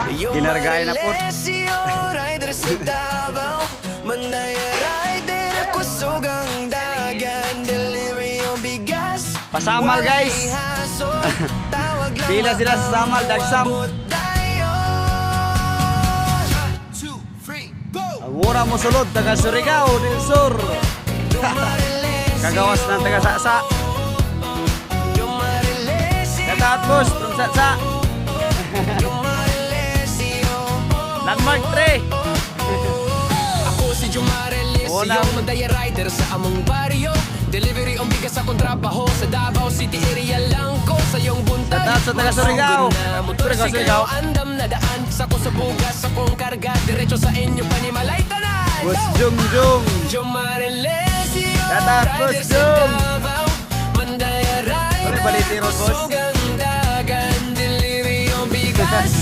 Ginargay na po. Rider sa Davao, Mandaya rider, kusog ang dagan, delivery yung bigas. Pasamal guys. Pila sila sa samal, dagsam. Ang ura mo sulod, taga Surigao del Sur. Kagawas ng taga Saksa. Kataat boss, from Saksa. Landmark 3. Ako si Jumarelesio, Mandaya rider sa among baryo, delivery ang bigas sa kontrabaho sa Davao City area lang ko sa iyong buntay. Kataat sa taga Surigao. Motorsiklo andam na daan sa ko sa bugas sa kong karga, diretso sa inyo panimalay tanan. Boss Jungjung. Jumarelesio, Kataat boss rider sa Jung. Davao, Mandaya rider, Balitiro boss. kusog ang dagan, delivery ang bigas.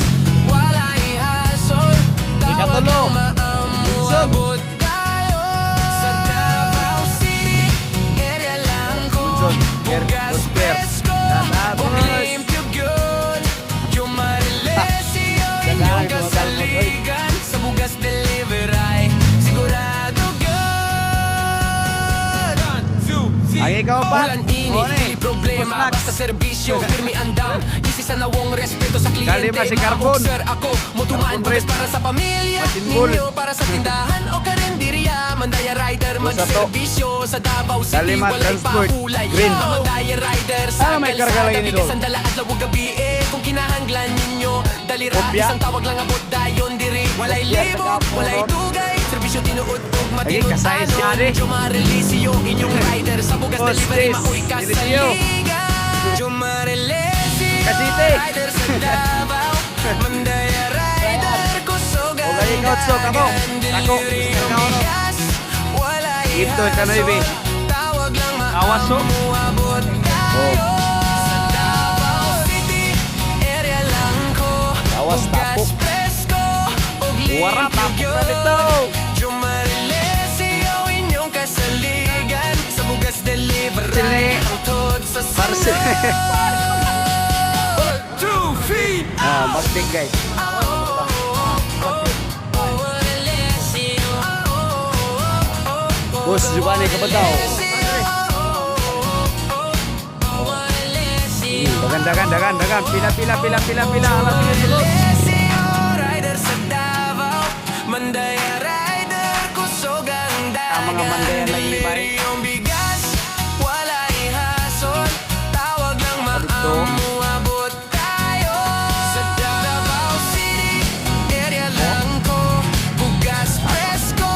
Wala ihasol, tawag Ikatulo. ang maamuabot tayo sa Davao City area lang ko. Bugas presko, limpyo good. Jumarelesio, inyong kasaligan sa bugas delivery, sigurado good. Ang ikaw pa. Ulan init, dili problema, basta serbisyo, pirmi andam. Isi sa nawong respeto sa kliyente. Kalima si Carbon. Sir ako, mutumaan Carbon bukas para sa pamilya Masinbol. ninyo, para sa tindahan o karinderya. Mandaya rider, Usa to. mag-serbisyo sa Davao City, Kalima walay Transport. pahulay. Green. Mandaya rider sa May karga lagi nito. bigas ang dala at lawag gabi kung kinahanglan ninyo, dalira, Kopya. isang tawag lang abot dayon diri. Walay Kopya sa libog, kapo, walay no? tugay, serbisyo tinuod ug Lagi, kasay siya, matinud-anon. eh. Jumarelesio, inyong rider sa bugas Boss delivery, Chris, maoy Eliseo. kasaligan. Jumarelesio, Kasite. rider sa Davao, Mandaya rider, kusog O, lagi ka, Otso, kamo. Ako, delivery ikaw, ang ano? bigas. Wala Ito, ihasol, Kanoy, be. tawag lang Awas, oh. maamuabot tayo sa Davao City area lang ko. Awas, Bugas tapok. presko, ug Wara, limpyo tapok na gyud. dito. Jumarelesio, inyong kasaligan sa bugas delivery, Sine. tod sa Parse. sunod. 2 feet. Baktik guys. Boss Giovanni Kabataw. Dagan. Pila. Alas mo sulod. Rider sa Davao, Mandaya rider, kusog ang dagan. Mga Mandaya lagi, Delivery yung bigas, wala ihasol, tawag lang Dito. maamuabot tayo sa Davao City area lang ko. Bugas presko,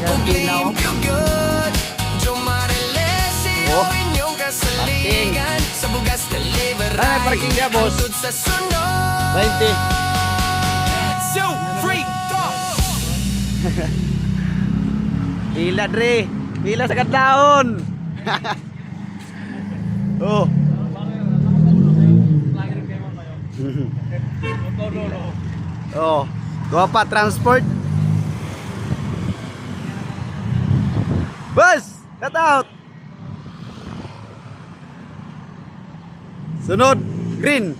ug Ginaw. limpyo good. Jumarelesio, Oh. inyong kasaligan sa bugas delivery. Ay, parking niya, boss. Tod sa sunod. 20. So free talk. Pila dre. Pila sa kadlaon. Oh. Oh, dua pa transport. Bus, cut out. Sunod, green.